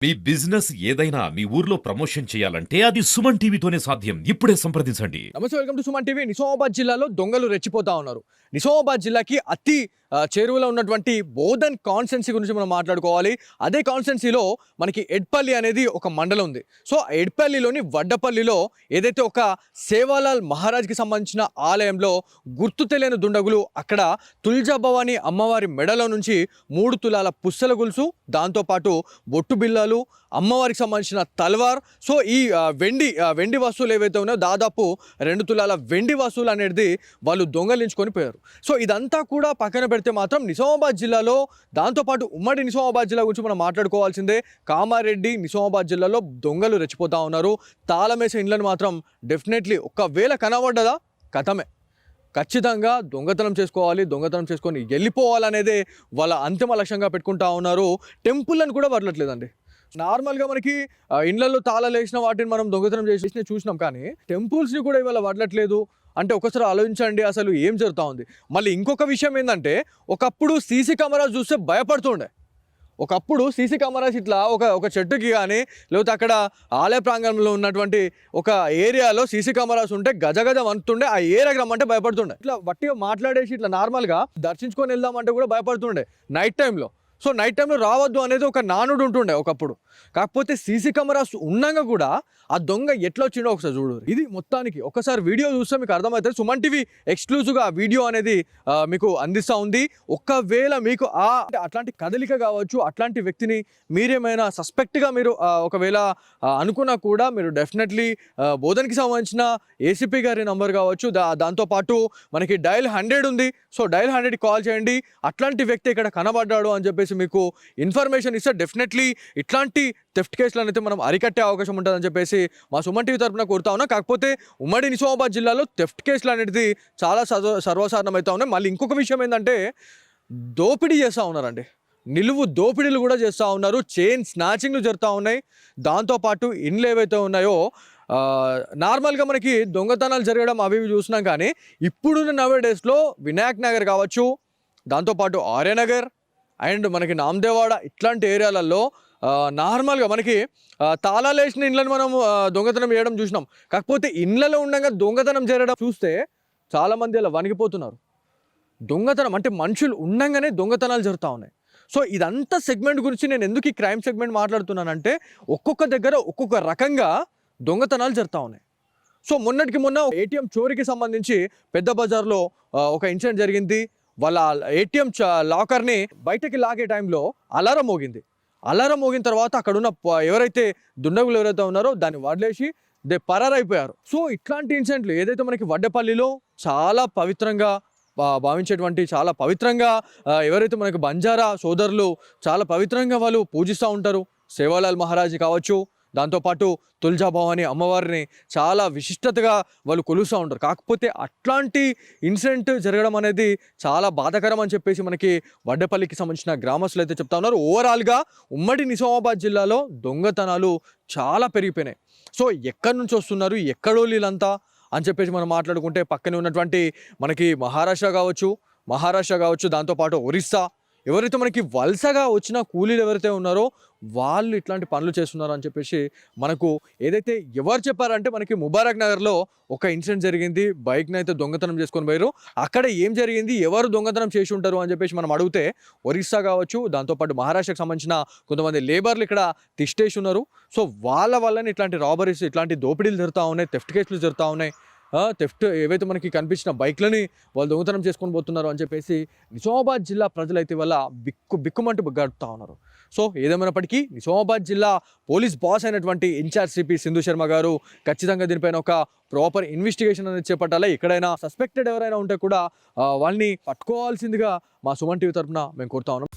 మీ business ఏదైనా మీ ఊర్లో promotion చేయాలంటే అది సుమన్ టీవీతోనే సాధ్యం. ఇప్పుడే సంప్రదించండి. నమస్తే, welcome to Suman TV. Nizamabad జిల్లాలో దొంగలు రెచ్చిపోతా ఉన్నారు. నిజామాబాద్ జిల్లాకి అతి చేరువలో ఉన్నటువంటి బోధన్ కాన్స్టెన్సీ గురించి మనం మాట్లాడుకోవాలి. అదే కాన్స్టెన్సీలో మనకి ఎడ్పల్లి అనేది ఒక మండలం ఉంది. సో ఎడ్పల్లిలోని వడ్డపల్లిలో ఏదైతే ఒక సేవాలాల్ మహారాజ్కి సంబంధించిన ఆలయంలో గుర్తు తెలియని దుండగులు అక్కడ తుల్జా భవాని అమ్మవారి మెడలో నుంచి 3 తులాల పుస్తల గొలుసు, దాంతోపాటు బొట్టు బిళ్ళలు, అమ్మవారికి సంబంధించిన తల్వార్, సో ఈ వెండి వస్తువులు ఏవైతే ఉన్నాయో దాదాపు 2 తులాల వెండి వస్తువులు అనేది వాళ్ళు దొంగలించుకొని పోయారు. సో ఇదంతా కూడా పక్కన పెడితే మాత్రం నిజామాబాద్ జిల్లాలో, దాంతోపాటు ఉమ్మడి నిజామాబాద్ జిల్లా గురించి మనం మాట్లాడుకోవాల్సిందే. కామారెడ్డి నిజామాబాద్ జిల్లాలో దొంగలు రెచ్చిపోతూ ఉన్నారు. తాళమేసే ఇండ్లను మాత్రం డెఫినెట్లీ ఒక్కవేళ కనబడ్డదా కథమే. ఖచ్చితంగా దొంగతనం చేసుకోవాలి, దొంగతనం చేసుకొని వెళ్ళిపోవాలనేదే వాళ్ళ అంతిమ లక్ష్యంగా పెట్టుకుంటా ఉన్నారు. టెంపుల్ని కూడా వదలట్లేదండి. నార్మల్గా మనకి ఇండ్లలో తాళాలు వేసిన వాటిని మనం దొంగతనం చేసి చూసినాం, కానీ టెంపుల్స్ని కూడా ఇవాళ వదలట్లేదు అంటే ఒకసారి ఆలోచించండి అసలు ఏం జరుగుతూ ఉంది. మళ్ళీ ఇంకొక విషయం ఏంటంటే, ఒకప్పుడు సీసీ కెమెరాస్ చూస్తే భయపడుతుండే. ఒకప్పుడు సీసీ కెమెరాస్ ఇట్లా ఒక చెట్టుకి కానీ లేకపోతే అక్కడ ఆలయ ప్రాంగణంలో ఉన్నటువంటి ఒక ఏరియాలో సీసీ కెమెరాస్ ఉంటే గజగజ వంతుండే, ఆ ఏరియాకి రమ్మంటే భయపడుతుండే. ఇట్లా వట్టిగా మాట్లాడేసి ఇట్లా నార్మల్గా దర్శించుకొని వెళ్దామంటే కూడా భయపడుతుండే నైట్ టైంలో. సో నైట్ టైంలో రావద్దు అనేది ఒక నానుడు ఉంటుండే ఒకప్పుడు. కాకపోతే సీసీ కెమెరాస్ ఉన్నాక కూడా ఆ దొంగ ఎట్లా వచ్చిండో ఒకసారి చూడు. ఇది మొత్తానికి ఒకసారి వీడియో చూస్తే మీకు అర్థమవుతుంది. సుమన్ టీవీ ఎక్స్క్లూజివ్గా ఆ వీడియో అనేది మీకు అందిస్తూ ఉంది. ఒకవేళ మీకు అట్లాంటి కదలిక కావచ్చు, అట్లాంటి వ్యక్తిని మీరేమైనా సస్పెక్ట్గా మీరు ఒకవేళ అనుకున్నా కూడా మీరు డెఫినెట్లీ బోధన్కి సంబంధించిన ఏసీపీ గారి నంబర్ కావచ్చు, దాంతోపాటు మనకి డయల్ 100 ఉంది. సో డయల్ 100కి కాల్ చేయండి. అట్లాంటి వ్యక్తి ఇక్కడ కనబడ్డాడు అని చెప్పేసి మీకు ఇన్ఫర్మేషన్ ఇస్తే డెఫినెట్లీ ఇట్లాంటి థెఫ్ట్ కేసులను అయితే మనం అరికట్టే అవకాశం ఉంటుందని చెప్పేసి మా సుమన్ టీవీ తరఫున కోరుతా ఉన్నా. కాకపోతే ఉమ్మడి నిజామాబాద్ జిల్లాలో థెఫ్ట్ కేసులు అనేది చాలా సర్వసాధారణం అవుతా ఉన్నాయి. మళ్ళీ ఇంకొక విషయం ఏంటంటే, దోపిడీ చేస్తూ ఉన్నారండి. నిలువు దోపిడీలు కూడా చేస్తూ ఉన్నారు. చైన్ స్నాచింగ్లు జరుగుతూ ఉన్నాయి. దాంతోపాటు ఇండ్లు ఏవైతే ఉన్నాయో నార్మల్గా మనకి దొంగతనాలు జరగడం అవి చూసినాం, కానీ ఇప్పుడున్న నవే డేస్లో వినాయక్ నగర్ కావచ్చు, దాంతోపాటు ఆర్యనగర్ అండ్ మనకి నామదేవాడ ఇట్లాంటి ఏరియాలలో నార్మల్గా మనకి తాళాలు వేసిన ఇండ్లను మనం దొంగతనం చేయడం చూసినాం. కాకపోతే ఇండ్లలో ఉండగా దొంగతనం చేయడం చూస్తే చాలామంది అలా వణికిపోతున్నారు. దొంగతనం అంటే మనుషులు ఉండగానే దొంగతనాలు జరుగుతూ ఉన్నాయి. సో ఇదంతా సెగ్మెంట్ గురించి నేను ఎందుకు ఈ క్రైమ్ సెగ్మెంట్ మాట్లాడుతున్నానంటే, ఒక్కొక్క దగ్గర ఒక్కొక్క రకంగా దొంగతనాలు జరుగుతూ ఉన్నాయి. సో మొన్నటికి మొన్న ఏటీఎం చోరీకి సంబంధించి పెద్ద బజార్లో ఒక ఇన్సిడెంట్ జరిగింది. వాళ్ళ ఏటీఎం లాకర్ని బయటకి లాగే టైంలో అలారం మోగింది. అలారం మోగిన తర్వాత అక్కడున్న ఎవరైతే దుండగులు ఎవరైతే ఉన్నారో దాన్ని వదిలేసి పరారైపోయారు. సో ఇట్లాంటి ఇన్సిడెంట్లు ఏదైతే మనకి వడ్డపల్లిలో చాలా పవిత్రంగా భావించేటువంటి, చాలా పవిత్రంగా ఎవరైతే మనకి బంజారా సోదరులు చాలా పవిత్రంగా వాళ్ళు పూజిస్తూ ఉంటారు. సేవాలాల్ మహారాజ్ కావచ్చు, దాంతోపాటు తుల్జా భవాని అమ్మవారిని చాలా విశిష్టతగా వాళ్ళు కొలుస్తూ ఉంటారు. కాకపోతే అట్లాంటి ఇన్సిడెంట్ జరగడం అనేది చాలా బాధాకరం అని చెప్పేసి మనకి వడ్డపల్లికి సంబంధించిన గ్రామస్తులు అయితే చెప్తా ఉన్నారు. ఓవరాల్గా ఉమ్మడి నిజామాబాద్ జిల్లాలో దొంగతనాలు చాలా పెరిగిపోయినాయి. సో ఎక్కడి నుంచి వస్తున్నారు, ఎక్కడో వీళ్ళంతా అని చెప్పేసి మనం మాట్లాడుకుంటే, పక్కనే ఉన్నటువంటి మనకి మహారాష్ట్ర కావచ్చు, దాంతోపాటు ఒరిస్సా, ఎవరైతే మనకి వలసగా వచ్చిన కూలీలు ఎవరైతే ఉన్నారో వాళ్ళు ఇట్లాంటి పనులు చేస్తున్నారు అని చెప్పేసి మనకు ఏదైతే ఎవరు చెప్పారంటే, మనకి ముబారక్ నగర్లో ఒక ఇన్సిడెంట్ జరిగింది. బైక్ని అయితే దొంగతనం చేసుకొని పోయారు. అక్కడ ఏం జరిగింది, ఎవరు దొంగతనం చేసి ఉంటారు అని చెప్పేసి మనం అడిగితే, ఒరిస్సా కావచ్చు, దాంతోపాటు మహారాష్ట్రకి సంబంధించిన కొంతమంది లేబర్లు ఇక్కడ తిష్టేసి ఉన్నారు. సో వాళ్ళ వల్లనే ఇట్లాంటి రాబరీస్, ఇట్లాంటి దోపిడీలు జరుగుతూ ఉన్నాయి, థెఫ్ట్ కేసులు జరుగుతూ ఉన్నాయి. థెఫ్ట్ ఏవైతే మనకి కనిపించిన బైక్లని వాళ్ళు దొంగతనం చేసుకొని పోతున్నారు అని చెప్పేసి నిజామాబాద్ జిల్లా ప్రజలైతే వల్ల బిక్కుమంటూ గడుపుతూ ఉన్నారు. సో ఏదేమైనప్పటికీ నిజామాబాద్ జిల్లా పోలీస్ బాస్ అయినటువంటి ఇన్ఛార్జ్ సిపి సింధు శర్మ గారు ఖచ్చితంగా దీనిపైన ఒక ప్రాపర్ ఇన్వెస్టిగేషన్ అనేది చేపట్టాలి. ఎక్కడైనా సస్పెక్టెడ్ ఎవరైనా ఉంటే కూడా వాళ్ళని పట్టుకోవాల్సిందిగా మా సుమన్ టీవీ తరఫున మేము కోరుతా ఉన్నాం.